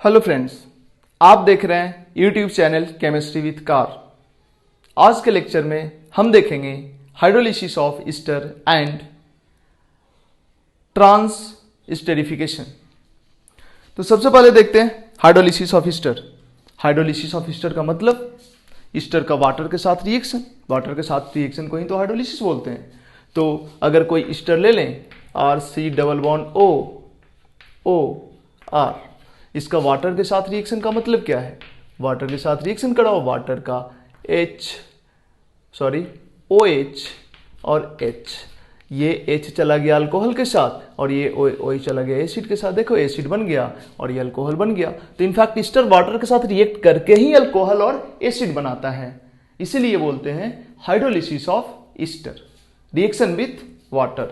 Hello friends, आप देख रहे हैं YouTube channel chemistry with car. आज के लेक्चर में हम देखेंगे हाइड्रोलिसिस ऑफ ईस्टर एंड ट्रांसस्टेरिफिकेशन। तो सबसे पहले देखते हैं hydrolysis of Easter. Hydrolysis of Easter का मतलब ईस्टर का वाटर के साथ रिएक्शन, वाटर के साथ रिएक्शन को ही तो हाइड्रोलिसिस बोलते हैं। तो अगर कोई ईस्टर ले लें RC+O इसका वाटर के साथ रिएक्शन का मतलब क्या है? वाटर के साथ रिएक्शन कराओ, वाटर का OH और H, ये H चला गया अल्कोहल के साथ और ये OH चला गया एसिड के साथ। देखो एसिड बन गया और ये अल्कोहल बन गया। तो इनफैक्ट ईस्टर वाटर के साथ रिएक्ट करके ही अल्कोहल और एसिड बनाता है, इसीलिए बोलते हैं hydrolysis of Easter, reaction with water.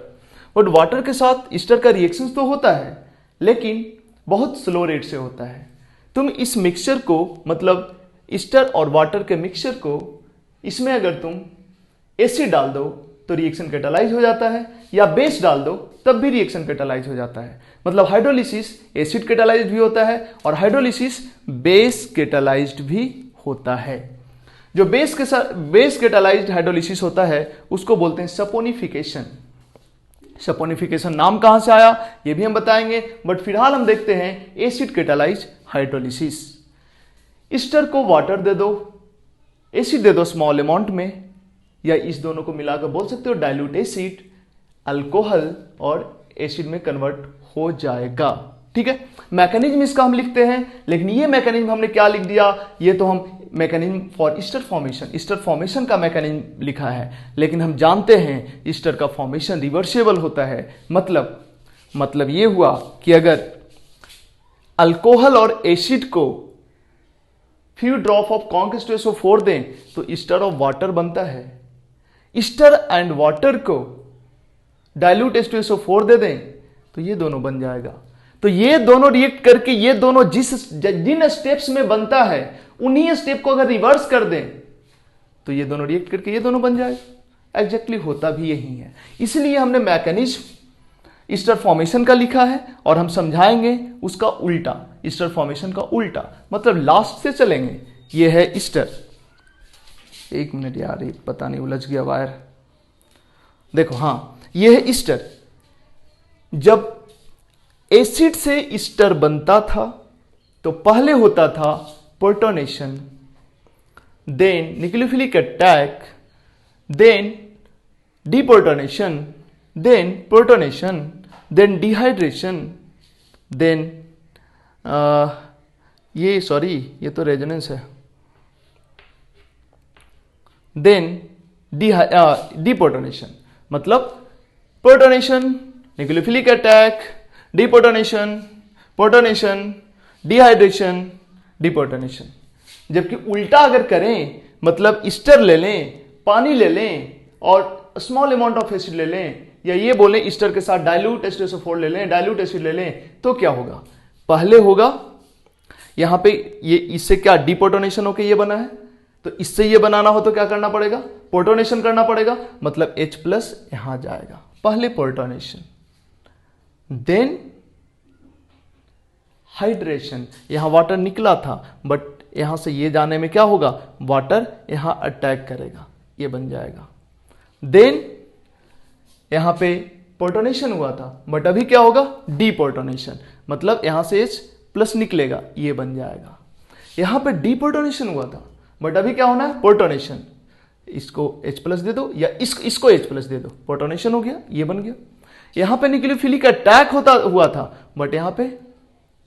But water के साथ ईस्टर का रिएक्शन तो होता है, लेकिन बहुत स्लो रेट से होता है। तुम इस मिक्सचर को, मतलब ईस्टर और वाटर के मिक्सचर को, इसमें अगर तुम एसिड डाल दो तो रिएक्शन कैटालाइज हो जाता है, या बेस डाल दो तब भी रिएक्शन कैटालाइज हो जाता है। मतलब हाइड्रोलिसिस एसिड कैटालाइज्ड भी होता है और हाइड्रोलिसिस बेस कैटालाइज्ड भी होता है। जो बेस के साथ बेस कैटालाइज्ड हाइड्रोलिसिस होता है उसको बोलते हैं सपोनिफिकेशन। सपोनिफिकेशन नाम कहां से आया ये भी हम बताएंगे, बट फिलहाल हम देखते हैं एसिड कैटालाइज्ड हाइड्रोलिसिस। ईस्टर को वाटर दे दो, एसिड दे दो स्मॉल अमाउंट में, या इस दोनों को मिलाकर बोल सकते हो डाइल्यूट एसिड, अल्कोहल और एसिड में कन्वर्ट हो जाएगा। ठीक है, मैकेनिज्म इसका हम लिखते हैं, लेकिन ये मैकेनिज्म हमने क्या लिख दिया, ये तो हम mechanism for Easter formation, Easter formation का मैकेनिज्म लिखा है, लेकिन हम जानते हैं ईस्टर का फॉर्मेशन रिवर्सिबल होता है। मतलब ये हुआ कि अगर अल्कोहल और एसिड को few drop of conc H2SO4 दें तो ईस्टर ऑफ वाटर बनता है। ईस्टर एंड वाटर को डाइल्यूट H2SO4 दे दें तो ये दोनों बन जाएगा। तो ये दोनों रिएक्ट करके, ये दोनों जिन स्टेप्स में बनता है उन्हीं स्टेप को अगर रिवर्स कर दें तो ये दोनों रिएक्ट करके ये दोनों बन जाएगा। एग्जैक्टली होता भी यही है, इसलिए हमने मैकेनिज्म ईस्टर फॉर्मेशन का लिखा है और हम समझाएंगे उसका उल्टा, ईस्टर फॉर्मेशन का उल्टा, मतलब लास्ट से चलेंगे। ये है ईस्टर। एक मिनट यार, ये पता नहीं उलझ गया वायर। देखो, हाँ, ये है ईस्टर। जब एसिड से ईस्टर बनता था तो पहले होता था protonation, then nucleophilic attack, then deprotonation, then protonation, then dehydration, then ये तो रेजोनेंस है, देन डिप्रोटोनेशन। मतलब protonation, nucleophilic attack, deprotonation, protonation, dehydration, deprotonation. जबकि उल्टा अगर करें, मतलब ईस्टर ले लें, पानी ले लें और स्मॉल अमाउंट ऑफ एसिड ले लें, या ये बोलें ईस्टर के साथ डाइल्यूट H2SO4 ले लें, डाइल्यूट एसिड ले लें, तो क्या होगा? पहले होगा यहां पे ये, इससे क्या डिप्रोटोनेशन होकर ये बना है, तो इससे ये बनाना हो तो क्या करना पड़ेगा? प्रोटोनेशन करना पड़ेगा, मतलब H+ यहां जाएगा। पहले प्रोटोनेशन, देन हाइड्रेशन। यहां वाटर निकला था, बट यहां से ये जाने में क्या होगा? वाटर यहां अटैक करेगा, ये बन जाएगा। देन यहां पे प्रोटोनेशन हुआ था, बट अभी क्या होगा? डिप्रोटोनेशन, मतलब यहां से H+ निकलेगा, ये बन जाएगा। यहां पे डिप्रोटोनेशन हुआ था, बट अभी क्या होना है? प्रोटोनेशन। इसको H+ दे दो या इसको H+ दे दो, प्रोटोनेशन हो गया, ये बन गया। यहां पे न्यूक्लियोफिलिक अटैक हुआ था, बट यहां पे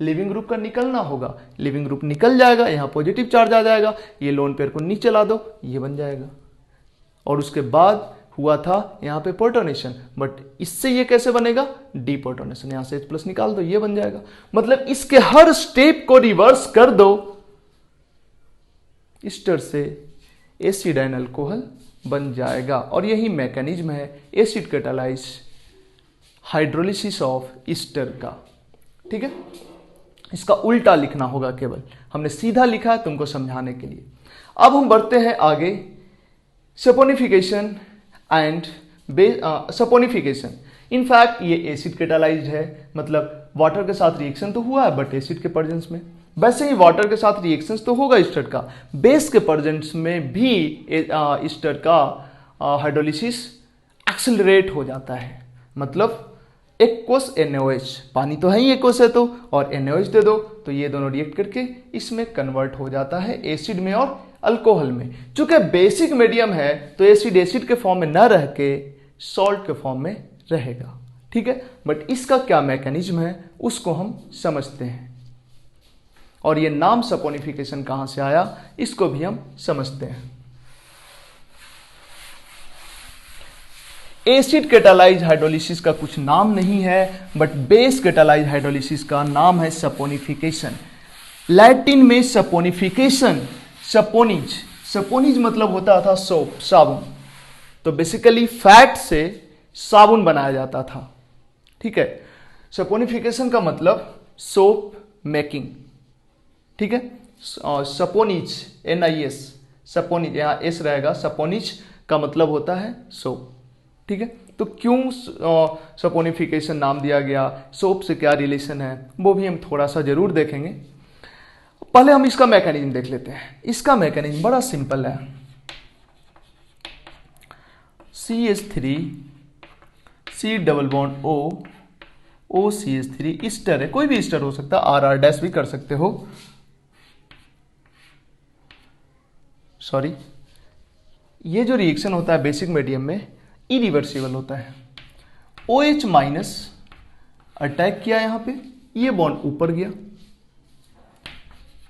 लिविंग ग्रुप का निकलना होगा, लिविंग ग्रुप निकल जाएगा, यहां पॉजिटिव चार्ज आ जाएगा, ये लोन पेयर को नीचे ला दो, ये बन जाएगा। और उसके बाद हुआ था यहां पे प्रोटोनेशन, बट इससे ये कैसे बनेगा? डिप्रोटोनेशन। यहां से H+ निकाल दो, ये बन जाएगा। मतलब इसके हर स्टेप को रिवर्स कर दो, ईस्टर से एसिड एंड अल्कोहल बन जाएगा। और यही मैकेनिज्म है acid catalyse hydrolysis of Easter का। ठीक है, इसका उल्टा लिखना होगा, केवल हमने सीधा लिखा है तुमको समझाने के लिए। अब हम बढ़ते हैं आगे, सपोनिफिकेशन एंड सपोनिफिकेशन। इनफैक्ट ये एसिड कैटालाइज्ड है, मतलब वाटर के साथ रिएक्शन तो हुआ है बट एसिड के प्रेजेंस में, वैसे ही वाटर के साथ रिएक्शंस तो होगा एस्टर का, बेस के प्रेजेंस में भी एस्टर का हाइड्रोलिसिस एक्सेलरेट हो जाता है। मतलब एक्वस NaOH, पानी तो है ही एक्वस है तो, और NaOH दे दो तो ये दोनों रिएक्ट करके इसमें कन्वर्ट हो जाता है एसिड में और अल्कोहल में। चूंकि बेसिक मीडियम है तो एसिड एसिड के फॉर्म में न रह के सॉल्ट के फॉर्म में रहेगा, ठीक है। बट इसका क्या मैकेनिज्म है उसको हम समझते हैं, और ये नाम सपोनिफिकेशन कहां से आया इसको भी हम समझते हैं। एसिड कैटालाइज हाइड्रोलिसिस का कुछ नाम नहीं है, बट बेस कैटालाइज हाइड्रोलिसिस का नाम है सपोनिफिकेशन। लैटिन में सपोनिफिकेशन, सपोनिज, सपोनिज मतलब होता था सोप, साबुन। तो बेसिकली फैट से साबुन बनाया जाता था, ठीक है। सपोनिफिकेशन का मतलब सोप मेकिंग, ठीक है। सपोनिज NIS, सपोनिज, यहाँ एस रहेगा, सपोनिज का मतलब होता है सोप, ठीक है। तो क्यों सपोनिफिकेशन नाम दिया गया, सोप से क्या रिलेशन है वो भी हम थोड़ा सा जरूर देखेंगे। पहले हम इसका मैकेनिज्म देख लेते हैं। इसका मैकेनिज्म बड़ा सिंपल है। CH3 C double bond O OCH3 Easter है, कोई भी ईस्टर हो सकता है, RR डैश भी कर सकते हो, सॉरी। ये जो रिएक्शन होता है बेसिक मीडियम में इरिवर्सिबल होता है। OH माइनस अटैक किया यहां पे, ये बॉन्ड ऊपर गया,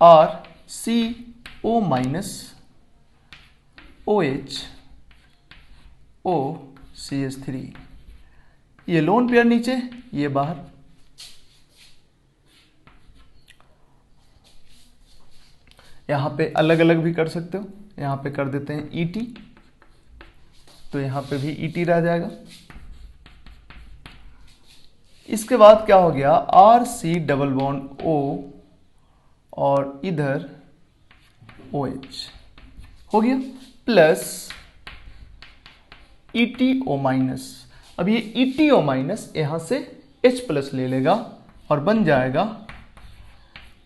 और CO minus OH O CH3, ये लोन पेयर नीचे, ये बाहर। यहां पे अलग अलग भी कर सकते हो, यहां पे कर देते हैं ET, तो यहां पे भी ET रह जाएगा। इसके बाद क्या हो गया, RC डबल बॉन्ड O और इधर OH हो गया, प्लस ETO माइनस। अब ये ETO माइनस यहां से H प्लस ले लेगा और बन जाएगा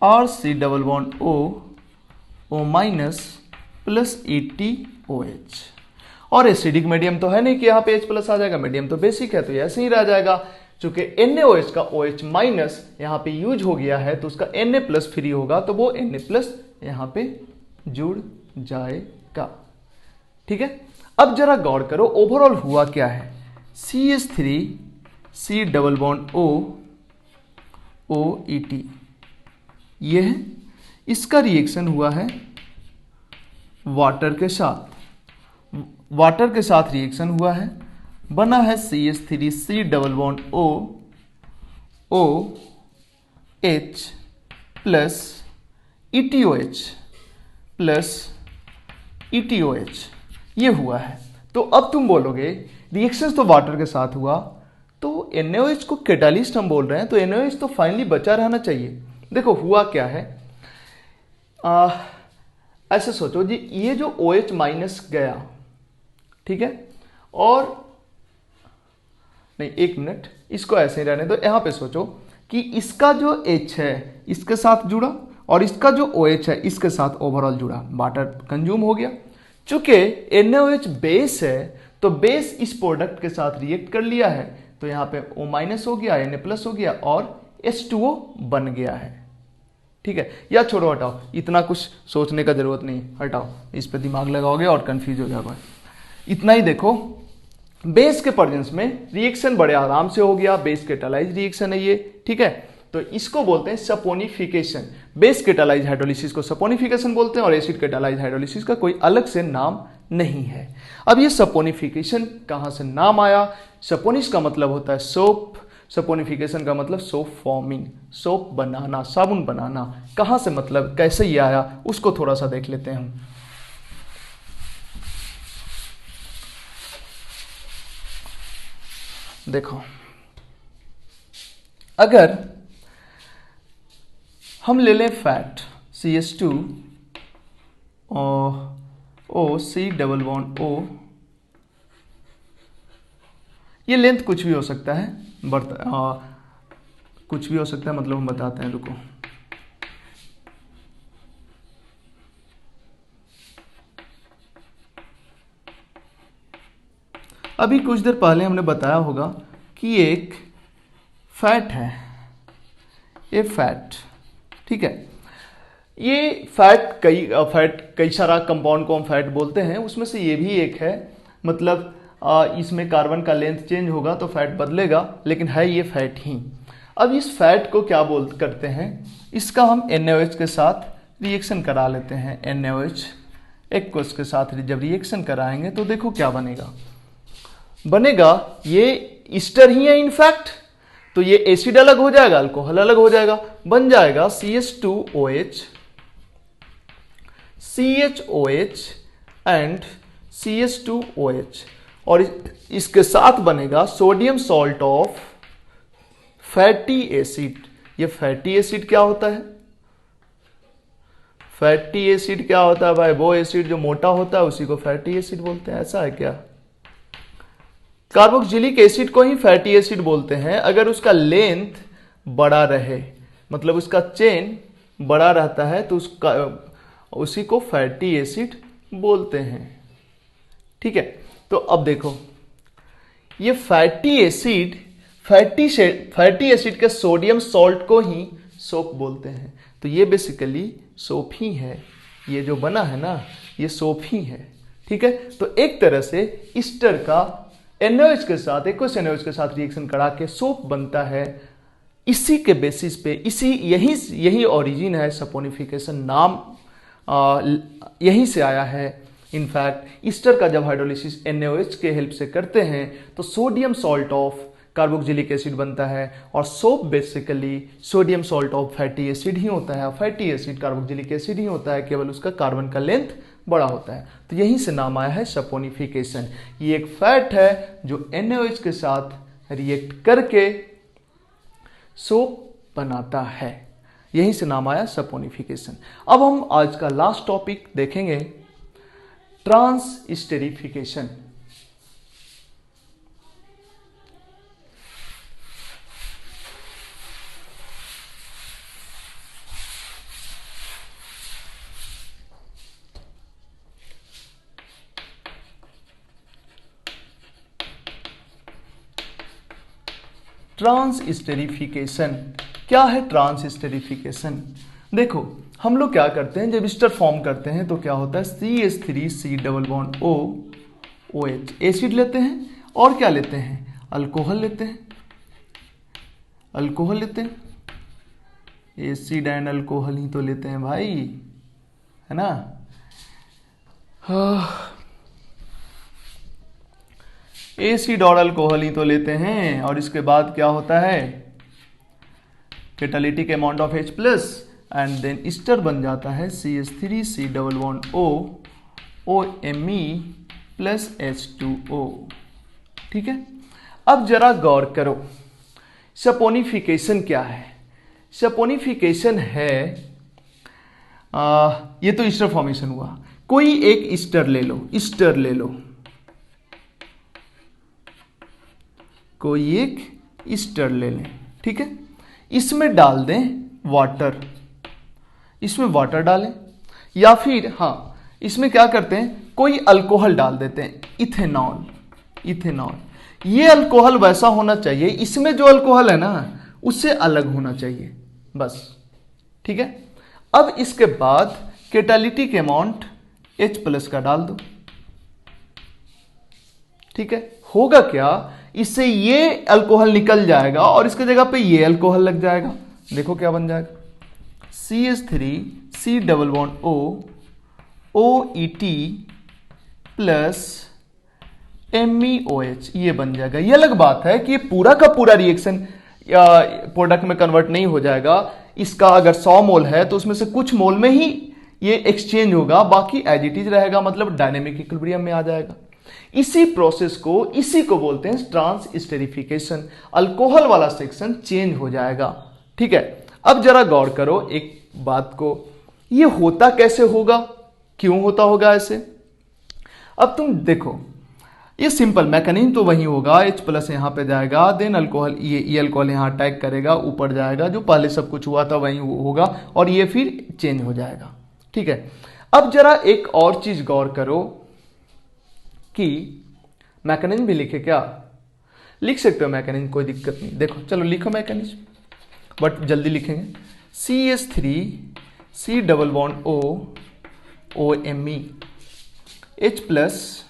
RC double bond O minus plus ETOH। और एसिडिक मीडियम तो है नहीं कि यहाँ पे H प्लस आ जाएगा, मीडियम तो बेसिक है तो ये ऐसे ही रह जाएगा। चूंकि NaOH का OH माइनस यहाँ पे यूज हो गया है तो उसका Na प्लस फ्री होगा, तो वो Na प्लस यहाँ पे जुड़ जाएगा, ठीक है। अब जरा गौर करो ओवरऑल हुआ क्या है। CH3 C double bond O OET, ये है, इसका रिएक्शन हुआ है वाटर के साथ, वाटर के साथ रिएक्शन हुआ है, बना है CH3 C double bond O OH plus ETOH plus ETOH, ये हुआ है। तो अब तुम बोलोगे रिएक्शन तो वाटर के साथ हुआ, तो NaOH को कैटालिस्ट हम बोल रहे हैं, तो NaOH तो फाइनली बचा रहना चाहिए। देखो हुआ क्या है, ऐसे सोचो जी, ये जो OH माइनस गया, ठीक है, और नहीं एक मिनट, इसको ऐसे ही रहने दो। यहां पे सोचो कि इसका जो H है इसके साथ जुड़ा और इसका जो OH है इसके साथ ओवरऑल जुड़ा, वाटर कंज्यूम हो गया। चूंकि NaOH बेस है तो बेस इस प्रोडक्ट के साथ रिएक्ट कर लिया है, तो यहां पे O माइनस हो गया, Na प्लस हो गया और H2O बन गया है, ठीक है। या छोड़ो, हटाओ, इतना कुछ सोचने का जरूरत नहीं, हटाओ, इस पे दिमाग लगाओगे और कंफ्यूज हो जाओगे। इतना ही देखो, बेस के प्रेजेंस में रिएक्शन बड़े आराम से हो गया, बेस कैटालाइज रिएक्शन है ये, ठीक है। तो इसको बोलते हैं सपोनिफिकेशन। बेस कैटालाइज हाइड्रोलिसिस को सपोनिफिकेशन बोलते हैं और एसिड कैटालाइज हाइड्रोलिसिस का कोई अलग से नाम नहीं है। अब ये सपोनिफिकेशन कहां से नाम आया, सपोनिस का मतलब होता है सोप, सपोनिफिकेशन का मतलब सोप फॉर्मिंग, सोप बनाना, साबुन बनाना। कहां से मतलब कैसे ये आया उसको थोड़ा सा देख लेते हैं हम। देखो, अगर हम ले लें fat CH2 O C double bond O, ये लेंथ कुछ भी हो सकता है, कुछ भी हो सकता है, मतलब हम बताते हैं, रुको। अभी कुछ देर पहले हमने बताया होगा कि एक फैट है, ये फैट, ठीक है। ये फैट कई सारा कंपाउंड को हम फैट बोलते हैं, उसमें से ये भी एक है। मतलब इसमें कार्बन का लेंथ चेंज होगा तो फैट बदलेगा, लेकिन है ये फैट ही। अब इस फैट को क्या करते हैं, इसका हम NaOH के साथ रिएक्शन करा लेते हैं। NaOH एक्वस के साथ जब रिएक्शन कराएंगे तो देखो क्या बनेगा ये ईस्टर ही है इनफैक्ट। तो ये एसिड अलग हो जाएगा, अल्कोहल अलग हो जाएगा, बन जाएगा CH2OH, CHOH एंड CH2OH। और इसके साथ बनेगा sodium salt of fatty acid. ये फैटी एसिड क्या होता है? फैटी एसिड क्या होता है भाई? वो एसिड जो मोटा होता है उसी को फैटी एसिड बोलते हैं। ऐसा है क्या? कार्बोक्सिलिक एसिड को ही फैटी एसिड बोलते हैं अगर उसका लेंथ बड़ा रहे, मतलब उसका चेन बड़ा रहता है तो उसी को फैटी एसिड बोलते हैं, ठीक है। तो अब देखो ये फैटी एसिड के सोडियम सॉल्ट को ही सोप बोलते हैं। तो ये बेसिकली सोप ही है, ये जो बना है ना ये सोप ही है, ठीक है। तो एक तरह से ईस्टर का NaOH के साथ एक्वस NaOH के साथ रिएक्शन करा के सोप बनता है। इसी के बेसिस पे यही ओरिजिन है सपोनिफिकेशन नाम, यहीं से आया है। इनफैक्ट ईस्टर का जब हाइड्रोलिसिस NaOH के हेल्प से करते हैं तो sodium salt of carboxylic acid बनता है, और soap basically sodium salt of fatty acid ही होता है। फैटी एसिड कार्बोक्सिलिक एसिड ही होता है, केवल उसका कार्बन का लेंथ बड़ा होता है। तो यहीं से नाम आया है सपोनिफिकेशन। ये एक फैट है जो NaOH के साथ रिएक्ट करके सोप बनाता है, यहीं से नाम आया सपोनिफिकेशन। अब हम आज का लास्ट टॉपिक देखेंगे, ट्रांसस्टेरिफिकेशन। ट्रांसस्टेरिफिकेशन क्या है? ट्रांसस्टेरिफिकेशन देखो, हम लोग क्या करते हैं जब ईस्टर फॉर्म करते हैं तो क्या होता है, CH3C double bond OH acid लेते हैं, और क्या लेते हैं, अल्कोहल लेते हैं। एसिड एंड अल्कोहल ही तो लेते हैं भाई, है ना। एसिड और अल्कोहल ही तो लेते हैं, और इसके बाद क्या होता है, catalytic amount of H plus, and then ester बन जाता है CH3C double bond OMe plus H2O, ठीक है। अब जरा गौर करो, सपोनिफिकेशन क्या है? सपोनिफिकेशन है ये तो ईस्टर फॉर्मेशन हुआ। कोई एक ईस्टर ले लो, कोई एक ईस्टर ले लें, ठीक है। इसमें डाल दें वाटर, इसमें वाटर डालें, या फिर हाँ इसमें क्या करते हैं, कोई अल्कोहल डाल देते हैं, इथेनॉल। ये अल्कोहल वैसा होना चाहिए, इसमें जो अल्कोहल है ना उससे अलग होना चाहिए, बस, ठीक है। अब इसके बाद कैटालिटिक अमाउंट H प्लस का डाल दो, ठीक है। होगा क्या, इससे ये अल्कोहल निकल जाएगा और इसके जगह पे ये अल्कोहल लग जाएगा। देखो क्या बन जाएगा, CH3C double bond OET plus MEOH, ये बन जाएगा। ये अलग बात है कि ये पूरा का पूरा रिएक्शन प्रोडक्ट में कन्वर्ट नहीं हो जाएगा। इसका अगर 100 मोल है तो उसमें से कुछ मोल में ही ये एक्सचेंज होगा, बाकी एज इट इज रहेगा, मतलब डायनेमिक इक्विलिब्रियम में आ जाएगा। इसी प्रोसेस को, इसी को बोलते हैं ट्रांसस्टेरिफिकेशन। अल्कोहल वाला सेक्शन चेंज हो जाएगा, ठीक है। अब जरा गौर करो एक बात को, ये होता कैसे होगा, क्यों होता होगा ऐसे? अब तुम देखो, ये सिंपल मैकेनिज्म तो वही होगा, H प्लस यहाँ पे जाएगा, देन अल्कोहल, ये अल्कोहल यहाँ अटैक करेगा, ऊपर जाएगा, जो पहले सब कुछ हुआ था वही होगा और ये फिर चेंज हो जाएगा। ठीक है, अब जरा एक और चीज गौर करो कि मैकेनिज्म भी लिखे क्या? लिख सकते हो मैकेनिज्म, कोई दिक्कत नहीं। देखो चलो लिखो मैकेनिज्म, बट जल्दी लिखेंगे। CH3 C double bond O OMe H plus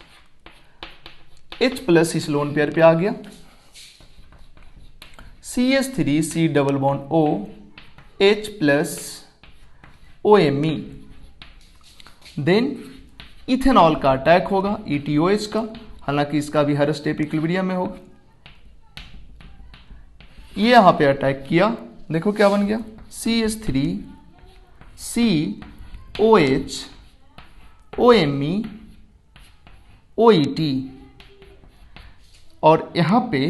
इस लोन पेयर पे आ गया, CH3 C double bond O H plus OMe, then ethanol का अटैक होगा ETOH का, हालांकि इसका भी हर स्टेप इक्विलिब्रियम में होगा। ये यहां पे अटैक किया, देखो क्या बन गया, CH3 COH OMe OET, और यहां पे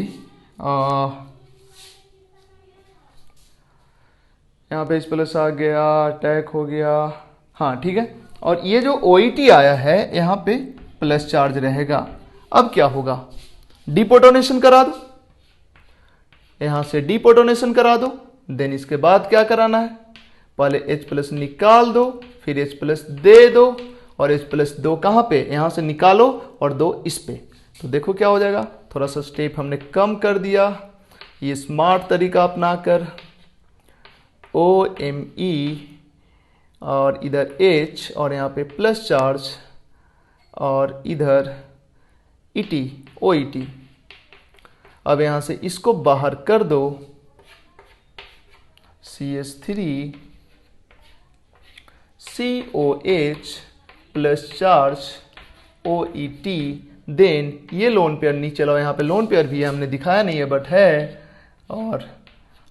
H प्लस आ गया, अटैक हो गया, हाँ ठीक है। और ये जो OET आया है यहां पे प्लस चार्ज रहेगा। अब क्या होगा, डिपोटोनेशन करा दो, यहां से डिपोटोनेशन करा दो, देन इसके बाद क्या कराना है, पहले H प्लस निकाल दो, फिर H प्लस दे दो, और H प्लस दो कहां पे, यहां से निकालो और दो इस पे। तो देखो क्या हो जाएगा, थोड़ा सा स्टेप हमने कम कर दिया, ये स्मार्ट तरीका अपनाकर OMe और इधर H और यहाँ पे प्लस चार्ज और इधर ET OET। अब यहाँ से इसको बाहर कर दो, CH3 COH plus charge OET, then ये लोन पेयर नीचे लाओ, यहाँ पे लोन पेयर भी है, हमने दिखाया नहीं है बट है, और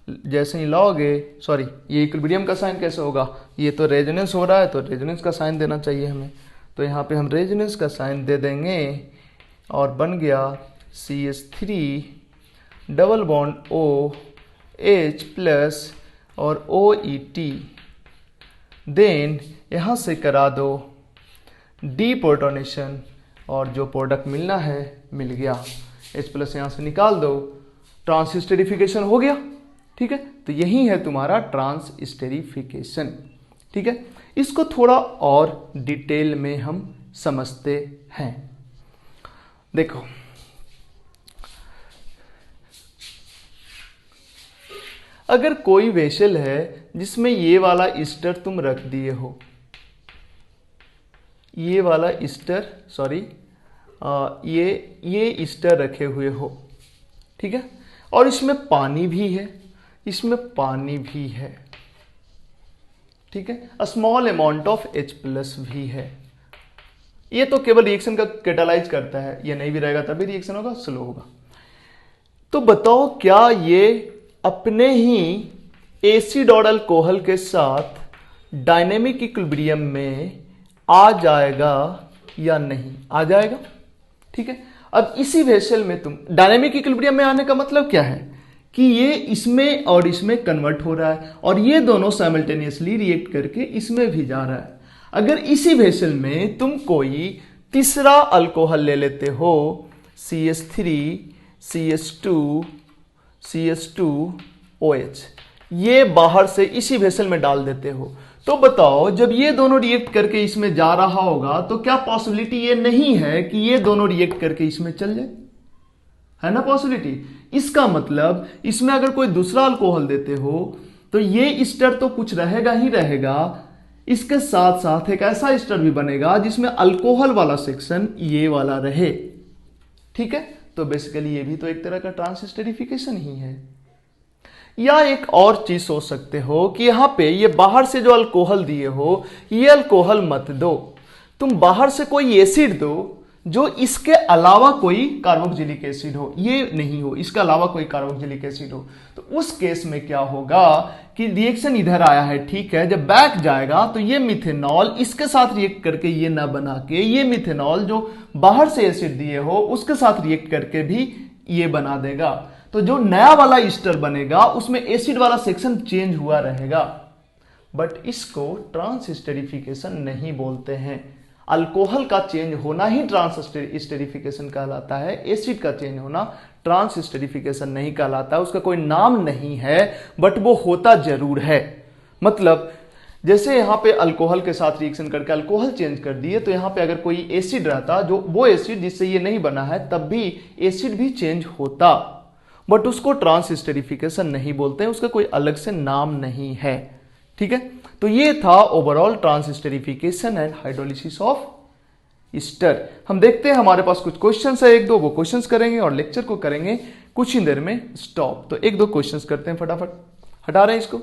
जैसे ही लाओगे, सॉरी ये इक्विलिब्रियम का साइन कैसे होगा, ये तो रेजोनेंस हो रहा है तो रेजोनेंस का साइन देना चाहिए हमें, तो यहाँ पे हम रेजोनेंस का साइन दे देंगे और बन गया CH3 double bond O H plus और OET, देन यहाँ से करा दो डिपोटोनेशन और जो प्रोडक्ट मिलना है मिल गया, H प्लस यहाँ से निकाल दो, ट्रांसस्टेरिफिकेशन हो गया। ठीक है, तो यही है तुम्हारा ट्रांसस्टेरिफिकेशन। ठीक है, इसको थोड़ा और डिटेल में हम समझते हैं। देखो अगर कोई वेसल है जिसमें ये वाला ईस्टर तुम रख दिए हो, ये वाला ईस्टर, सॉरी ये ईस्टर रखे हुए हो, ठीक है, और इसमें पानी भी है, इसमें पानी भी है, ठीक है, small amount of H plus भी है। ये तो केवल रिएक्शन का कैटालाइज करता है, ये नहीं भी रहेगा तभी रिएक्शन होगा, स्लो होगा। तो बताओ क्या ये अपने ही एसिड और अल्कोहल के साथ डायनेमिक इक्विलिब्रियम में आ जाएगा या नहीं? आ जाएगा। ठीक है, अब इसी वेसल में तुम डायनेमिक इक्विलिब्रियम में आने का मतलब क्या है कि ये इसमें और इसमें कन्वर्ट हो रहा है और ये दोनों साइमल्टेनियसली रिएक्ट करके इसमें भी जा रहा है। अगर इसी वेसल में तुम कोई तीसरा अल्कोहल ले लेते हो, CH3 CH2OH, ये बाहर से इसी वेसल में डाल देते हो, तो बताओ जब ये दोनों रिएक्ट करके इसमें जा रहा होगा तो क्या पॉसिबिलिटी ये नहीं है कि ये दोनों रिएक्ट करके इसमें चल जाए? है ना पॉसिबिलिटी। इसका मतलब इसमें अगर कोई दूसरा अल्कोहल देते हो तो ये ईस्टर तो कुछ रहेगा ही रहेगा, इसके साथ साथ एक ऐसा ईस्टर भी बनेगा जिसमें अल्कोहल वाला सेक्शन ये वाला रहे। ठीक है, तो बेसिकली ये भी तो एक तरह का ट्रांसस्टेरिफिकेशन ही है। या एक और चीज सोच सकते हो कि यहां पे ये बाहर से जो अल्कोहल दिए हो, ये अल्कोहल मत दो, तुम बाहर से कोई एसिड दो जो इसके अलावा कोई कार्बोक्सिलिक एसिड हो, ये नहीं हो, इसके अलावा कोई कार्बोक्सिलिक एसिड हो। तो उस केस में क्या होगा कि रिएक्शन इधर आया है, ठीक है, जब बैक जाएगा तो ये मिथेनॉल इसके साथ रिएक्ट करके ये ना बना के ये मिथेनॉल जो बाहर से एसिड दिए हो उसके साथ रिएक्ट करके भी ये बना देगा। तो जो नया वाला ईस्टर बनेगा उसमें एसिड वाला सेक्शन चेंज हुआ रहेगा, बट इसको ट्रांसस्टेरिफिकेशन नहीं बोलते हैं। अल्कोहल का चेंज होना ही ट्रांस स्टेरिफिकेशन कहलाता है, एसिड का चेंज होना ट्रांस स्टेरिफिकेशन नहीं कहलाता है। उसका कोई नाम नहीं है, बट वो होता जरूर है। मतलब जैसे यहाँ पे अल्कोहल के साथ रिएक्शन करके अल्कोहल चेंज कर दिए, तो यहाँ पे अगर कोई एसिड रहता, जो वो एसिड जिससे ये नहीं बना है, तब भी एसिड भी चेंज होता, बट उसको ट्रांस स्टेरिफिकेशन नहीं बोलते हैं, उसका कोई अलग से नाम नहीं है। ठीक है, तो ये था overall transesterification and hydrolysis of ester. हम देखते हैं हमारे पास कुछ क्वेश्चंस है, एक दो वो क्वेश्चंस करेंगे और लेक्चर को करेंगे कुछ ही देर में स्टॉप। तो एक दो क्वेश्चंस करते हैं फटाफट, हटा रहे हैं इसको।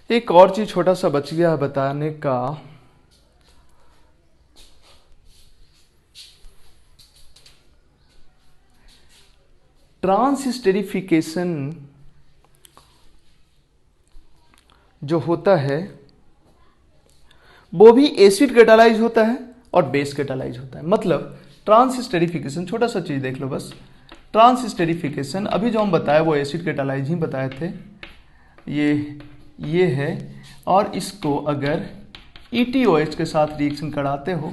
एक और चीज छोटा सा बच गया है बताने का। ट्रांस स्टेरिफिकेशन जो होता है वो भी एसिड कैटालाइज होता है और बेस कैटालाइज होता है। मतलब ट्रांस स्टेरिफिकेशन, छोटा सा चीज देख लो बस, ट्रांस स्टेरिफिकेशन अभी जो हम बताए वो एसिड कैटालाइज ही बताए थे। ये है, और इसको अगर ETOH के साथ रिएक्शन कराते हो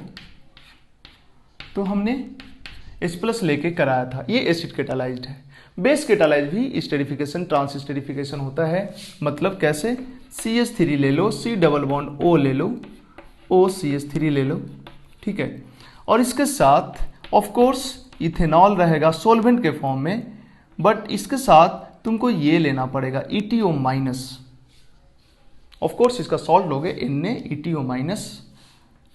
तो हमने H+ लेके कराया था, ये एसिड कैटालाइज्ड है। बेस कैटालाइज भी स्टेरिफिकेशन ट्रांस स्टेरिफिकेशन होता है। मतलब कैसे, CH3 ले लो, C डबल बॉन्ड O ले लो, OCH3 ले लो, ठीक है, और इसके साथ ऑफ कोर्स इथेनॉल रहेगा सोल्वेंट के फॉर्म में, बट इसके साथ तुमको ये लेना पड़ेगा ETO-। ऑफ कोर्स इसका सॉल्ट लोगे Na ETO-,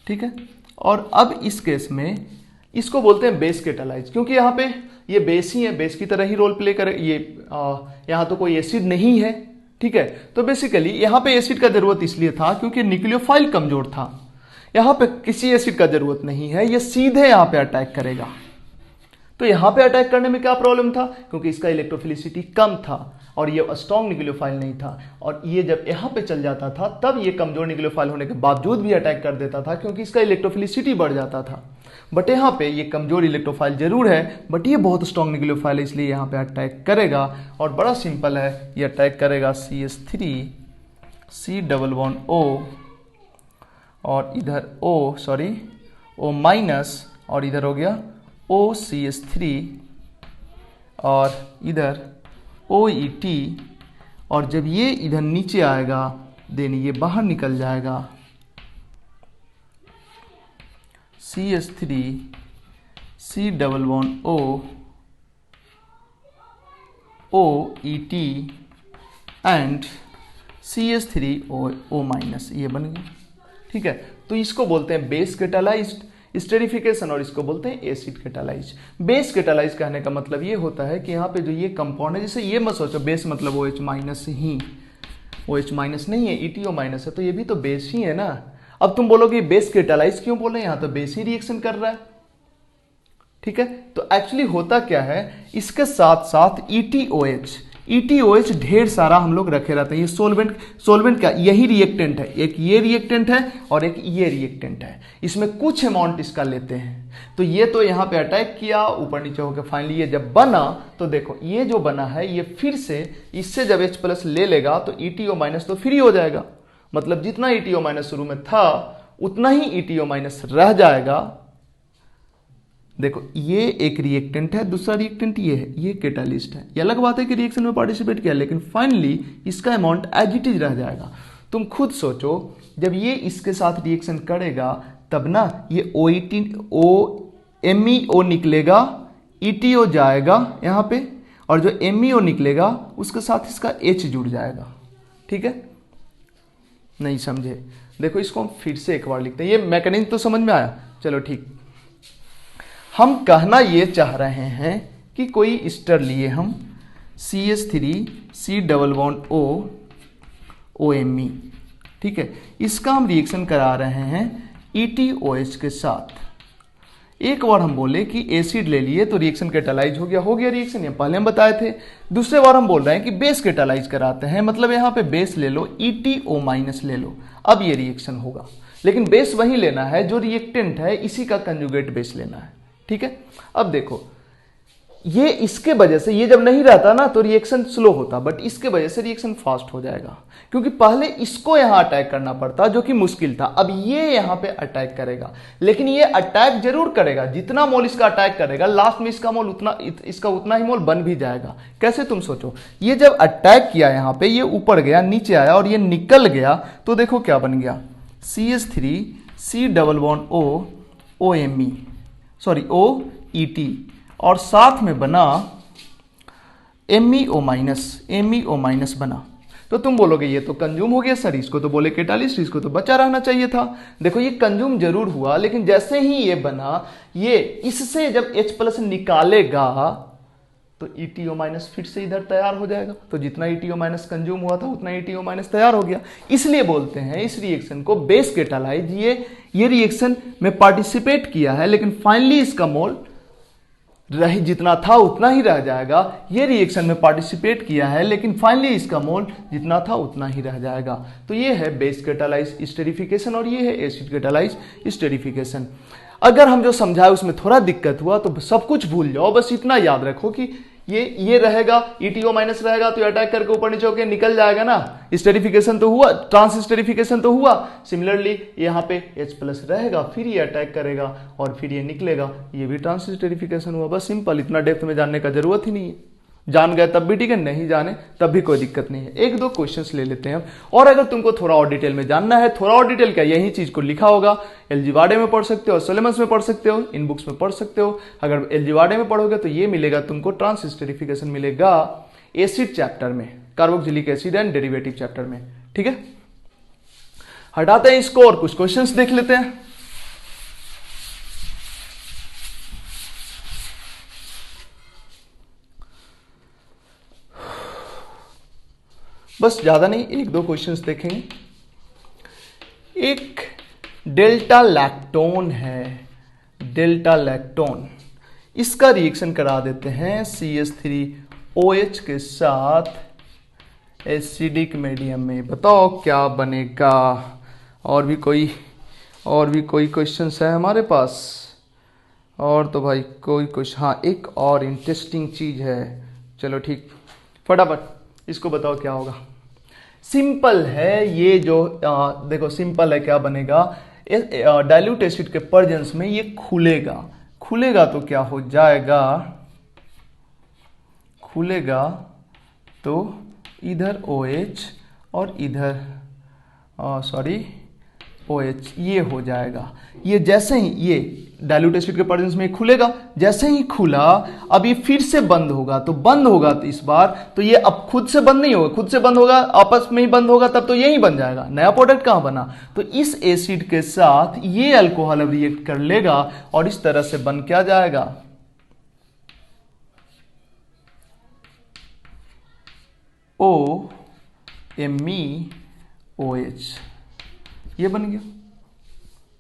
ठीक है। और अब इस केस में इसको बोलते हैं बेस कैटालाइज, क्योंकि यहाँ पे ये बेस ही है, बेस की तरह ही रोल प्ले करे। ये यहाँ तो कोई एसिड नहीं है, ठीक है। तो बेसिकली यहाँ पे एसिड का जरूरत इसलिए था क्योंकि न्यूक्लियोफाइल कमजोर था। यहाँ पे किसी एसिड का जरूरत नहीं है, ये सीधे यहाँ पे अटैक करेगा। तो यहाँ पे अटैक करने में क्या प्रॉब्लम था, क्योंकि इसका इलेक्ट्रोफिलिसिटी कम था और ये स्ट्रॉन्ग न्यूक्लियोफाइल नहीं था। और ये जब यहाँ पे चल जाता था तब ये कमजोर न्यूक्लियोफाइल होने के बावजूद भी अटैक कर देता था, क्योंकि इसका इलेक्ट्रोफिलिसिटी बढ़ जाता था। बट यहाँ पे ये कमजोर इलेक्ट्रोफाइल जरूर है, बट ये बहुत स्ट्रॉन्ग न्यूक्लियोफाइल है, इसलिए यहाँ पे अटैक करेगा। और बड़ा सिंपल है, ये अटैक करेगा CH3 C double bond O, और इधर O- और इधर हो गया OCH3, और इधर OET, और जब ये इधर नीचे आएगा देन ये बाहर निकल जाएगा CH3 C double bond O OET and CH3O-, ये बन गया, ठीक है। तो इसको बोलते हैं बेस कैटालाइज्ड स्टेरिफिकेशन और इसको बोलते हैं एसिड कैटालाइज। बेस कैटालाइज कहने का मतलब ये होता है कि यहाँ पे जो ये कंपाउंड है, जैसे ये मत सोचो बेस मतलब OH- ही, OH- नहीं है, ETO- है, तो ये भी तो बेस ही है ना। अब तुम बोलोगे बेस कैटालाइज क्यों बोले, यहाँ तो बेस ही रिएक्शन कर रहा है, ठीक है। तो एक्चुअली होता क्या है, इसके साथ साथ ETOH ढेर सारा हम लोग रखे रहते हैं। ये सोलवेंट क्या, यही रिएक्टेंट है, एक ये रिएक्टेंट है और एक ये रिएक्टेंट है, इसमें कुछ अमाउंट इसका लेते हैं। तो ये तो यहाँ पे अटैक किया ऊपर नीचे होकर, फाइनली ये जब बना तो देखो ये जो बना है ये फिर से इससे जब H+ ले लेगा तो ETO- तो फ्री हो जाएगा। मतलब जितना ETO- शुरू में था उतना ही ETO- रह जाएगा। देखो ये एक रिएक्टेंट है, दूसरा रिएक्टेंट ये है, ये कैटालिस्ट है। ये अलग बात है कि रिएक्शन में पार्टिसिपेट किया, लेकिन फाइनली इसका अमाउंट एज इट इज रह जाएगा। तुम खुद सोचो, जब ये इसके साथ रिएक्शन करेगा तब ना ये MEO निकलेगा, ETO जाएगा यहाँ पे, और जो MEO निकलेगा उसके साथ इसका H जुड़ जाएगा, ठीक है। नहीं समझे, देखो इसको हम फिर से एक बार लिखते हैं, ये मैकेनिज्म तो समझ में आया, चलो ठीक। हम कहना ये चाह रहे हैं कि कोई ईस्टर लिए हम CH3 C double bond O OMe। ठीक है, इसका हम रिएक्शन करा रहे हैं ETOH के साथ। एक बार हम बोले कि एसिड ले लिए तो रिएक्शन कैटालाइज हो गया रिएक्शन, ये पहले हम बताए थे। दूसरे बार हम बोल रहे हैं कि बेस कैटालाइज कराते हैं, मतलब यहाँ पे बेस ले लो, ETO- ले लो, अब ये रिएक्शन होगा। लेकिन बेस वही लेना है जो रिएक्टेंट है, इसी का कंजुगेट बेस लेना है। ठीक है, अब देखो ये इसके वजह से, ये जब नहीं रहता ना तो रिएक्शन स्लो होता, बट इसके वजह से रिएक्शन फास्ट हो जाएगा, क्योंकि पहले इसको यहां अटैक करना पड़ता जो कि मुश्किल था। अब ये यहां पे अटैक करेगा, लेकिन ये अटैक जरूर करेगा, जितना मोल इसका अटैक करेगा लास्ट में इसका मोल इसका उतना ही मोल बन भी जाएगा। कैसे, तुम सोचो, ये जब अटैक किया यहां पे, ये ऊपर गया, नीचे आया और ये निकल गया, तो देखो क्या बन गया, CH3C++O OMe, सॉरी OET, और साथ में बना MEO- बना। तो तुम बोलोगे ये तो कंज्यूम हो गया सर, इसको तो बोले कैटालिस्ट, इसको तो बचा रहना चाहिए था। देखो ये कंज्यूम जरूर हुआ, लेकिन जैसे ही ये बना, ये इससे जब H+ निकालेगा तो ETO- फिर से इधर तैयार हो जाएगा। तो जितना ETO- कंज्यूम हुआ था उतना ETO- तैयार हो गया। इसलिए बोलते हैं इस रिएक्शन को बेस कैटालाइज। ये रिएक्शन में पार्टिसिपेट किया है, लेकिन फाइनली इसका मोल रही जितना था उतना ही रह जाएगा। ये रिएक्शन में पार्टिसिपेट किया है, लेकिन फाइनली इसका मोल जितना था उतना ही रह जाएगा। तो ये है बेस कैटालाइज स्टेरिफिकेशन और ये है एसिड कैटालाइज स्टेरिफिकेशन। अगर हम जो समझाए उसमें थोड़ा दिक्कत हुआ तो सब कुछ भूल जाओ, बस इतना याद रखो कि ये रहेगा, ETO- रहेगा तो अटैक करके ऊपर नीचे होकर निकल जाएगा ना, स्टेरिफिकेशन तो हुआ, ट्रांस स्टेरिफिकेशन तो हुआ। सिमिलरली यहाँ पे H+ रहेगा, फिर ये अटैक करेगा और फिर ये निकलेगा, ये भी ट्रांस स्टेरिफिकेशन हुआ। बस सिंपल, इतना डेप्थ में जानने का जरूरत ही नहीं है। जान गए तब भी ठीक है, नहीं जाने तब भी कोई दिक्कत नहीं है। एक दो क्वेश्चंस ले लेते हैं, और अगर तुमको थोड़ा और डिटेल में जानना है, थोड़ा और डिटेल क्या, यही चीज को लिखा होगा, एलजीवाडे में पढ़ सकते हो, सोलेमस में पढ़ सकते हो, इन बुक्स में पढ़ सकते हो। अगर एलजीवाडे में पढ़ोगे तो ये मिलेगा तुमको, ट्रांस स्टेरिफिकेशन मिलेगा एसिड चैप्टर में, carboxylic acid and derivative chapter में। ठीक है, हटाते हैं इसको और कुछ क्वेश्चंस देख लेते हैं। बस ज्यादा नहीं, एक दो क्वेश्चंस देखेंगे। एक डेल्टा लैक्टोन है, डेल्टा लैक्टोन, इसका रिएक्शन करा देते हैं CH3OH के साथ एसिडिक मीडियम में। बताओ क्या बनेगा। और भी कोई क्वेश्चंस है हमारे पास? और तो भाई कोई क्वेश्चन, हाँ एक और इंटरेस्टिंग चीज है। चलो ठीक, फटाफट इसको बताओ क्या होगा। सिंपल है ये जो देखो सिंपल है, क्या बनेगा, डाइल्यूट एसिड के प्रेजेंस में ये खुलेगा तो क्या हो जाएगा, खुलेगा तो इधर OH और इधर सॉरी OH, ये हो जाएगा। ये जैसे ही ये डाइल्यूट एसिड के प्रेजेंस में खुलेगा, जैसे ही खुला अब ये फिर से बंद होगा, तो बंद होगा तो इस बार तो ये अब खुद से बंद नहीं होगा, खुद से बंद होगा आपस में ही बंद होगा, तब तो यही बन जाएगा, नया प्रोडक्ट कहां बना। तो इस एसिड के साथ ये अल्कोहल अब रिएक्ट कर लेगा और इस तरह से बन क्या जाएगा, MEOH, ये बन गया।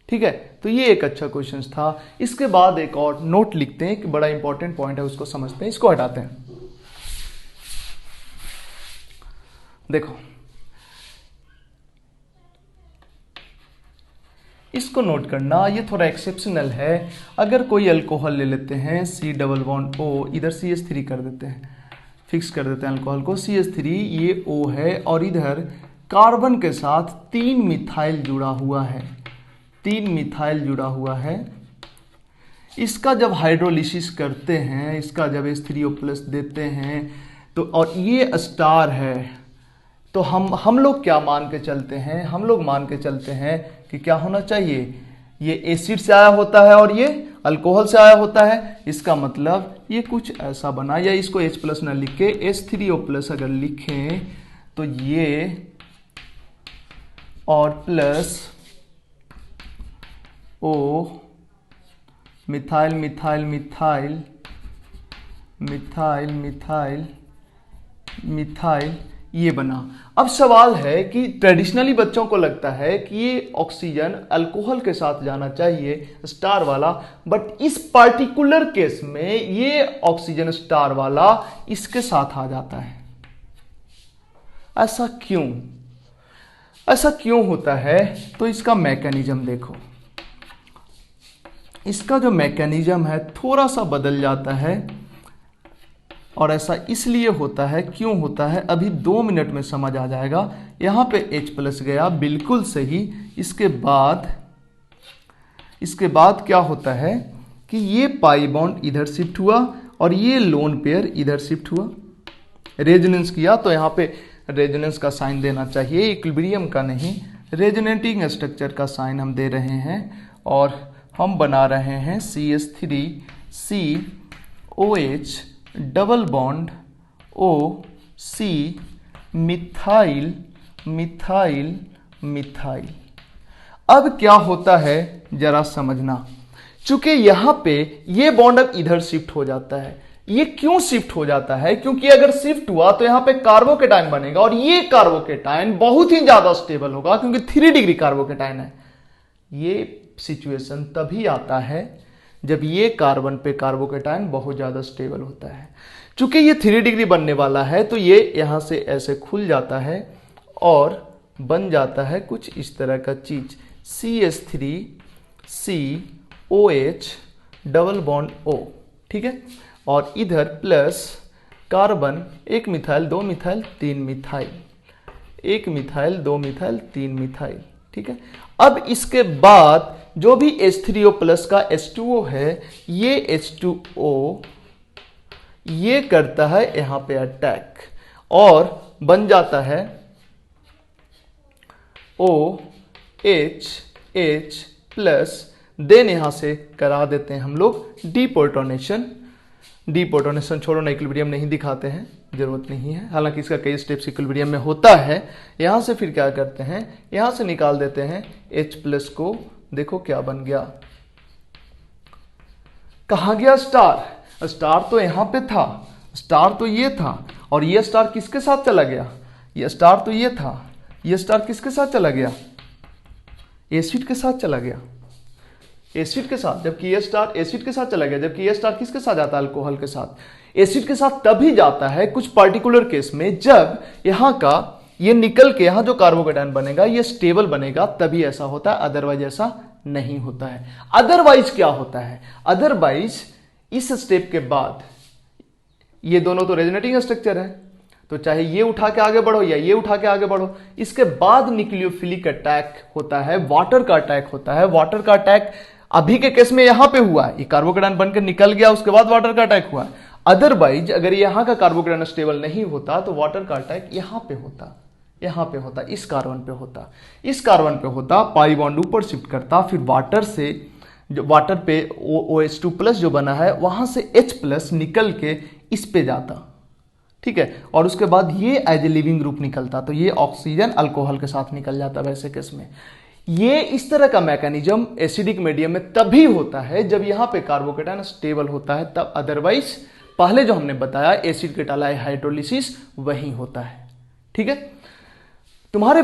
ठीक है, तो ये एक अच्छा क्वेश्चन था। इसके बाद एक और नोट लिखते हैं, कि बड़ा इंपॉर्टेंट पॉइंट है, उसको समझते हैं। इसको हटाते हैं। देखो इसको नोट करना, ये थोड़ा एक्सेप्शनल है। अगर कोई अल्कोहल ले लेते हैं C++O, इधर CH3 कर देते हैं, फिक्स कर देते हैं अल्कोहल को, CH3 ये O है, और इधर कार्बन के साथ 3 मिथाइल जुड़ा हुआ है, 3 मिथाइल जुड़ा हुआ है। इसका जब हाइड्रोलिसिस करते हैं, इसका जब H3O+ देते हैं तो, और ये स्टार है, तो हम लोग क्या मान के चलते हैं, हम लोग मान के चलते हैं कि क्या होना चाहिए, ये एसिड से आया होता है और ये अल्कोहल से आया होता है। इसका मतलब ये कुछ ऐसा बना, या इसको H+ ना लिख के H3O+ अगर लिखें तो ये और plus O methyl methyl methyl methyl methyl methyl, ये बना। अब सवाल है कि ट्रेडिशनली बच्चों को लगता है कि ये ऑक्सीजन अल्कोहल के साथ जाना चाहिए स्टार वाला, बट इस पार्टिकुलर केस में ये ऑक्सीजन स्टार वाला इसके साथ आ जाता है। ऐसा क्यों? ऐसा क्यों होता है? तो इसका मैकेनिज्म देखो। इसका जो मैकेनिज्म है थोड़ा सा बदल जाता है, और ऐसा इसलिए होता है, क्यों होता है अभी 2 मिनट में समझ आ जाएगा। यहां पे H प्लस गया, बिल्कुल सही। इसके बाद क्या होता है कि ये पाई बॉन्ड इधर शिफ्ट हुआ और ये लोन पेयर इधर शिफ्ट हुआ। रेजोनेंस किया तो यहाँ पे रेजोनेंस का साइन देना चाहिए, इक्विलिब्रियम का नहीं। रेजोनेटिंग स्ट्रक्चर का साइन हम दे रहे हैं और हम बना रहे हैं CH3COH double bond OC methyl methyl methyl. अब क्या होता है जरा समझना। चूंकि यहां पे ये बॉन्ड अब इधर शिफ्ट हो जाता है। ये क्यों शिफ्ट हो जाता है? क्योंकि अगर शिफ्ट हुआ तो यहां पे कार्बोकेटाइन बनेगा और ये कार्बोकेटाइन बहुत ही ज्यादा स्टेबल होगा क्योंकि 3 डिग्री कार्बोकेटाइन है। ये सिचुएशन तभी आता है जब ये कार्बन पे कार्बोकेटाइन बहुत ज्यादा स्टेबल होता है। चूंकि ये 3 डिग्री बनने वाला है तो ये यहां से ऐसे खुल जाता है और बन जाता है कुछ इस तरह का चीज, CH3COH डबल बॉन्ड O। ठीक है, और इधर plus carbon 1 methyl 2 methyl 3 methyl, 1 methyl 2 methyl 3 methyl. ठीक है, अब इसके बाद जो भी H3O प्लस का H2O है, ये H2O ये करता है यहां पे अटैक और बन जाता है OH प्लस। देन यहां से करा देते हैं हम लोग डीप्रोटोनेशन। डीप्रोटोनेशन छोड़ो ना, इक्विलिब्रियम नहीं दिखाते हैं, जरूरत नहीं है, हालांकि इसका कई स्टेप्स इक्विलिब्रियम में होता है। यहां से फिर क्या करते हैं, यहां से निकाल देते हैं H प्लस को। देखो क्या बन गया, कहां गया स्टार? स्टार तो यहां पे था, स्टार तो ये था, और ये स्टार किसके साथ चला गया? ये स्टार तो ये था, ये स्टार किसके साथ चला गया? एसिड के साथ चला गया, एसिड के साथ। जबकि ये स्टार एसिड के साथ चला गया, जबकि ये स्टार किसके साथ जाता है? अल्कोहल के साथ। एसिड के साथ तभी जाता है कुछ पार्टिकुलर केस में, जब यहां का ये निकल के यहां जो कार्बोकेटाइन बनेगा ये स्टेबल बनेगा, तभी ऐसा होता है, अदरवाइज ऐसा नहीं होता है। अदरवाइज क्या होता है? अदरवाइज इस स्टेप के बाद ये दोनों तो रेजोनेटिंग स्ट्रक्चर है, तो चाहे ये उठा के आगे बढ़ो या ये उठा के आगे बढ़ो, इसके बाद न्यूक्लियोफिलिक अटैक होता है, वाटर का अटैक होता है। वाटर का अटैक अभी के केस में यहां पे हुआ है, ये कार्बोकेटाइन बनकर निकल गया, उसके बाद वाटर का अटैक हुआ। अदरवाइज अगर यहां का कार्बोकेटाइन स्टेबल नहीं होता तो वाटर का अटैक यहां पे होता, यहां पे होता, इस कार्बन पे होता, इस कार्बन पे होता। पाई बॉन्ड ऊपर शिफ्ट करता, फिर वाटर से जो वाटर पे OH2 प्लस जो बना है वहां से H प्लस निकल के इस पे जाता। ठीक है, और उसके बाद ये एज ए लिविंग ग्रुप निकलता, तो ये ऑक्सीजन अल्कोहल के साथ निकल जाता वैसे केस में। ये इस तरह का मैकेनिज्म एसिडिक मीडियम में तभी होता है जब यहां पे कार्बोकेटाइन स्टेबल होता है, तब। अदरवाइज पहले जो हमने बताया एसिड केटालाइ हाइड्रोलिसिस वही होता है। ठीक है, तुम्हारे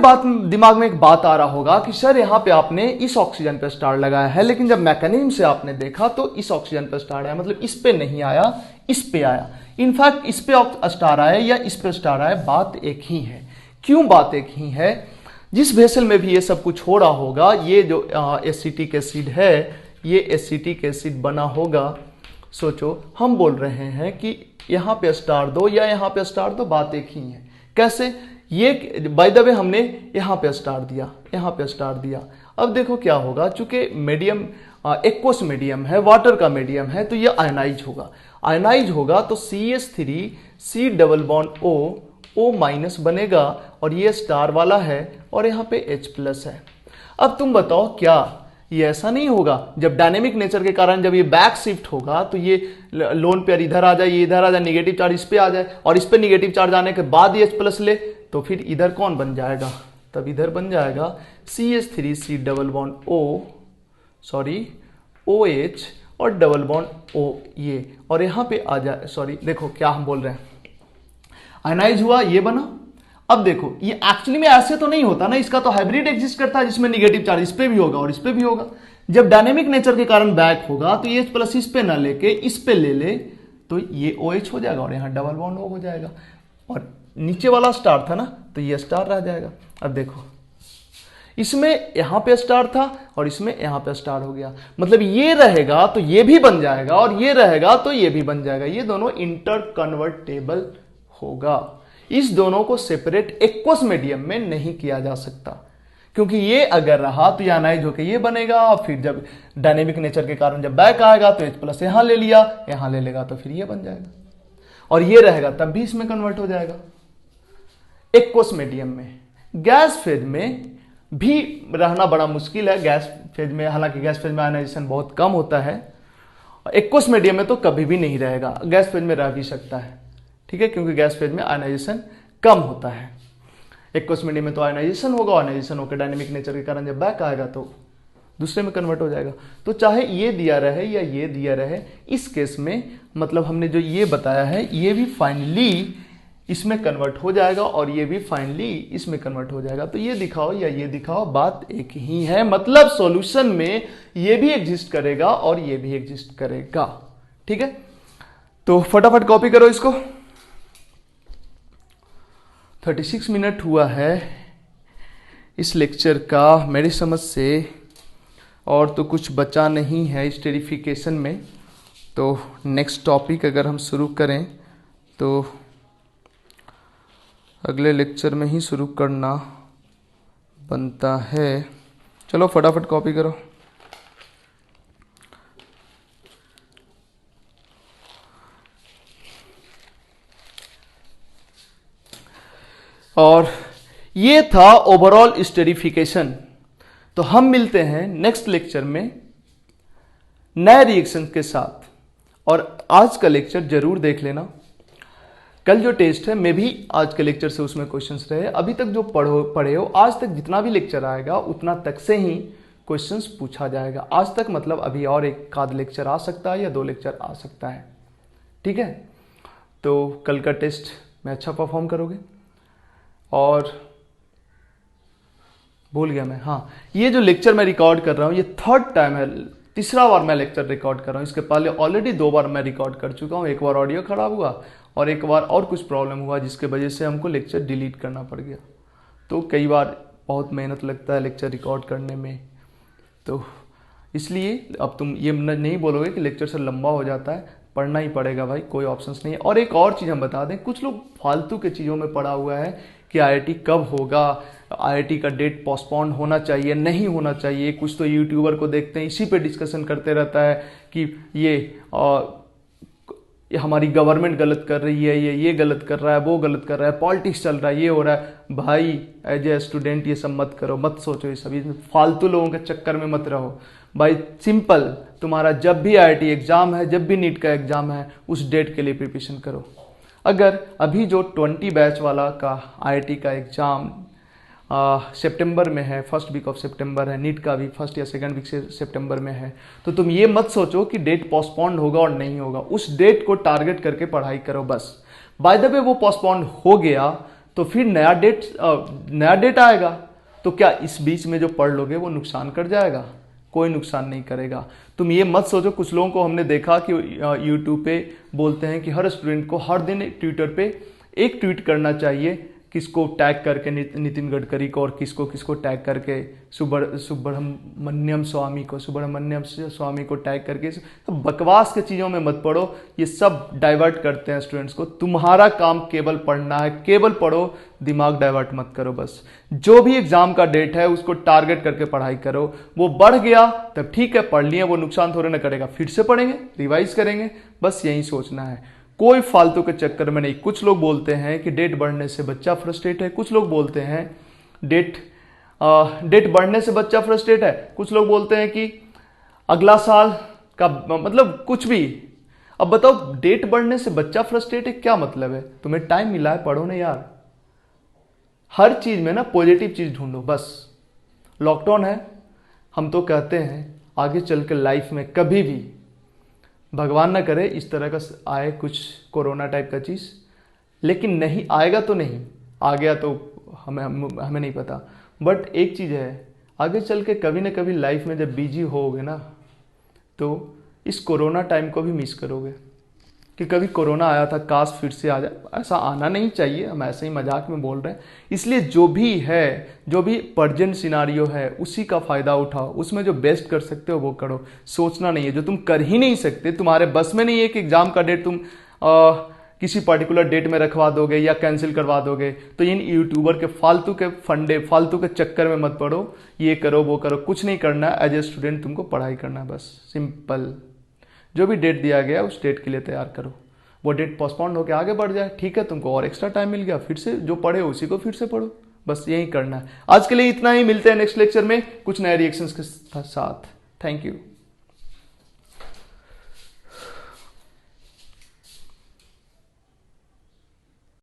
दिमाग में एक बात आ रहा होगा कि सर यहां पे आपने इस ऑक्सीजन पे स्टार लगाया है, लेकिन जब मैकेनिज्म से आपने देखा तो इस ऑक्सीजन पे स्टार आया, मतलब इस पे नहीं आया, इस पे आया। इनफैक्ट इस पे स्टार आया या इस पे स्टार आया, बात एक ही है। क्यों बात एक ही है? जिस वेसल में भी ये सब कुछ हो रहा होगा, ये जो एसिटिक एसिड है, ये एसिटिक एसिड बना होगा। सोचो, हम बोल रहे हैं कि यहां पे स्टार दो या यहां पे स्टार दो, बात एक ही है। कैसे? ये बाय द वे हमने यहां पे स्टार दिया, यहां पे स्टार दिया। अब देखो क्या होगा, चूंकि मीडियम एक्वस मीडियम है, वाटर का मीडियम है, तो ये आयनाइज होगा। आयनाइज होगा तो CH3C double bond O minus बनेगा, और ये स्टार वाला है और यहाँ पे H प्लस है। अब तुम बताओ, क्या ये ऐसा नहीं होगा जब डायनेमिक नेचर के कारण जब ये बैक शिफ्ट होगा तो ये लोन पेयर इधर आ जाए, ये इधर आ जाए, निगेटिव चार्ज इस पे आ जाए, और इस पे निगेटिव चार्ज आने के बाद ये H प्लस ले, तो फिर इधर कौन बन जाएगा? तब इधर बन जाएगा CH3C डबल बॉन्ड OH और डबल बॉन्ड O ये, और यहां पे आ जाए, सॉरी देखो क्या हम बोल रहे हैं, आयनाइज हुआ, ये बना। अब देखो ये एक्चुअली में ऐसे तो नहीं होता ना, इसका तो हाइब्रिड एग्जिस्ट करता है जिसमें निगेटिव चार्ज इस पे भी होगा और इस पे भी होगा। जब डायनेमिक नेचर के कारण बैक होगा तो ये प्लस इस पे ना लेके इस पे ले ले तो ये OH हो जाएगा और यहाँ डबल बॉन्ड हो जाएगा, और नीचे वाला स्टार था ना तो ये स्टार रह जाएगा। अब देखो इसमें यहां पे स्टार था और इसमें यहां पे स्टार हो गया, मतलब ये रहेगा तो ये भी बन जाएगा और ये रहेगा तो ये भी बन जाएगा, ये दोनों इंटर कन्वर्टेबल होगा। इस दोनों को सेपरेट एक्वस मीडियम में नहीं किया जा सकता, क्योंकि ये अगर रहा तो ये अनाइज होकर ये बनेगा, और फिर जब डायनेमिक नेचर के कारण जब बैक आएगा तो H प्लस यहां ले लिया, यहां ले लेगा तो फिर ये बन जाएगा, और ये रहेगा तब भी इसमें कन्वर्ट हो जाएगा एक्वस मीडियम में। गैस फेज में भी रहना बड़ा मुश्किल है, गैस फेज में, हालांकि गैस फेज में आयनाइजेशन बहुत कम होता है, एक्वस मीडियम में तो कभी भी नहीं रहेगा, गैस फेज में रह भी सकता है, ठीक है, क्योंकि गैस फेज में आयनाइजेशन कम होता है। एक्वस मीडियम में तो आयनाइजेशन होगा, आयनाइजेशन होकर डायनेमिक नेचर के कारण जब बैक आएगा तो दूसरे में कन्वर्ट हो जाएगा। तो चाहे ये दिया रहे या ये दिया रहे, इस केस में मतलब हमने जो ये बताया है ये भी फाइनली इसमें कन्वर्ट हो जाएगा और ये भी फाइनली इसमें कन्वर्ट हो जाएगा। तो ये दिखाओ या ये दिखाओ, बात एक ही है, मतलब सॉल्यूशन में ये भी एग्जिस्ट करेगा और ये भी एग्जिस्ट करेगा, ठीक है। तो फटाफट कॉपी करो इसको। 36 मिनट हुआ है इस लेक्चर का मेरी समझ से, और तो कुछ बचा नहीं है स्टेरिफिकेशन में। तो नेक्स्ट टॉपिक अगर हम शुरू करें तो अगले लेक्चर में ही शुरू करना बनता है। चलो फटाफट कॉपी करो। और ये था ओवरऑल स्टेरिफिकेशन। तो हम मिलते हैं नेक्स्ट लेक्चर में नए रिएक्शन के साथ, और आज का लेक्चर जरूर देख लेना। कल जो टेस्ट है मैं भी आज के लेक्चर से उसमें क्वेश्चंस रहे, अभी तक जो पढ़े हो आज तक जितना भी लेक्चर आएगा उतना तक से ही क्वेश्चंस पूछा जाएगा। आज तक मतलब अभी और एक आध लेक्चर आ सकता है या 2 लेक्चर आ सकता है, ठीक है। तो कल का टेस्ट में अच्छा परफॉर्म करोगे। और भूल गया मैं, हाँ, ये जो लेक्चर मैं रिकॉर्ड कर रहा हूँ ये 3rd टाइम है, तीसरा बार मैं लेक्चर रिकॉर्ड कर रहा हूँ। इसके पहले ऑलरेडी 2 बार मैं रिकॉर्ड कर चुका हूँ, एक बार ऑडियो खराब हुआ और एक बार और कुछ प्रॉब्लम हुआ जिसके वजह से हमको लेक्चर डिलीट करना पड़ गया। तो कई बार बहुत मेहनत लगता है लेक्चर रिकॉर्ड करने में, तो इसलिए अब तुम ये नहीं बोलोगे कि लेक्चर से लंबा हो जाता है, पढ़ना ही पड़ेगा भाई, कोई ऑप्शंस नहीं है। और एक और चीज़ हम बता दें, कुछ लोग फालतू के चीज़ों में पड़ा हुआ है कि IIT कब होगा, IIT का डेट पोस्टपोन होना चाहिए, नहीं होना चाहिए। कुछ तो यूट्यूबर को देखते हैं इसी पे डिस्कशन करते रहता है कि ये हमारी गवर्नमेंट गलत कर रही है, ये गलत कर रहा है, वो गलत कर रहा है, पॉलिटिक्स चल रहा है, ये हो रहा है। भाई एज ए स्टूडेंट ये सब मत करो, मत सोचो, ये सभी फालतू लोगों के चक्कर में मत रहो भाई। सिंपल, तुम्हारा जब भी IIT एग्जाम है, जब भी नीट का एग्जाम है, उस डेट के लिए प्रिपरेशन करो। अगर अभी जो 20 बैच वाला का IIT का एग्जाम सितंबर में है, 1st वीक ऑफ सितंबर है, नीट का भी 1st या 2nd वीक से सितंबर में है, तो तुम ये मत सोचो कि डेट पोस्टपोन्ड होगा और नहीं होगा। उस डेट को टारगेट करके पढ़ाई करो बस। बाय द वे वो पोस्टपोन्ड हो गया तो फिर नया डेट आएगा, तो क्या इस बीच में जो पढ़ लोगे वो नुकसान कर जाएगा? कोई नुकसान नहीं करेगा। तुम ये मत सोचो, कुछ लोगों को हमने देखा कि यूट्यूब पे बोलते हैं कि हर स्टूडेंट को हर दिन ट्विटर पे एक ट्वीट करना चाहिए, किसको टैग करके नितिन गडकरी को, और किसको टैग करके सुब्रमण्यम स्वामी को टैग करके। तो बकवास के चीज़ों में मत पढ़ो, ये सब डाइवर्ट करते हैं स्टूडेंट्स को। तुम्हारा काम केवल पढ़ना है, केवल पढ़ो, दिमाग डाइवर्ट मत करो। बस जो भी एग्जाम का डेट है उसको टारगेट करके पढ़ाई करो। वो बढ़ गया तब ठीक है, पढ़ लिया, वो नुकसान थोड़े ना करेगा, फिर से पढ़ेंगे, रिवाइज करेंगे, बस यही सोचना है। कोई फालतू के चक्कर में नहीं। कुछ लोग बोलते हैं कि डेट बढ़ने से बच्चा फ्रस्ट्रेट है, कुछ लोग बोलते हैं डेट बढ़ने से बच्चा फ्रस्ट्रेट है, कुछ लोग बोलते हैं कि अगला साल का, मतलब कुछ भी। अब बताओ, डेट बढ़ने से बच्चा फ्रस्ट्रेट है, क्या मतलब है? तुम्हें टाइम मिला है, पढ़ो ना यार। हर चीज में ना पॉजिटिव चीज ढूंढो बस। लॉकडाउन है, हम तो कहते हैं आगे चल के लाइफ में कभी भी भगवान ना करे इस तरह का आए कुछ कोरोना टाइप का चीज, लेकिन नहीं आएगा तो नहीं, आ गया तो हमें नहीं पता। बट एक चीज़ है, आगे चल के कभी ना कभी लाइफ में जब बिजी होगे ना, तो इस कोरोना टाइम को भी मिस करोगे कि कभी कोरोना आया था, काश फिर से आ जाए। ऐसा आना नहीं चाहिए, हम ऐसे ही मजाक में बोल रहे हैं। इसलिए जो भी है, जो भी प्रेजेंट सिनारियो है, उसी का फ़ायदा उठाओ, उसमें जो बेस्ट कर सकते हो वो करो। सोचना नहीं है, जो तुम कर ही नहीं सकते, तुम्हारे बस में नहीं है कि एग्ज़ाम का डेट तुम किसी पर्टिकुलर डेट में रखवा दोगे या कैंसिल करवा दोगे, तो इन यूट्यूबर के फालतू के फंडे, फालतू के चक्कर में मत पड़ो। ये करो वो करो, कुछ नहीं करना है। एज ए स्टूडेंट तुमको पढ़ाई करना है, बस सिंपल। जो भी डेट दिया गया उस डेट के लिए तैयार करो। वो डेट पोस्टपोन्ड होकर आगे बढ़ जाए, ठीक है, तुमको और एक्स्ट्रा टाइम मिल गया, फिर से जो पढ़े उसी को फिर से पढ़ो। बस यही करना है। आज के लिए इतना ही, मिलते हैं नेक्स्ट लेक्चर में कुछ नए रिएक्शंस के साथ। Thank you.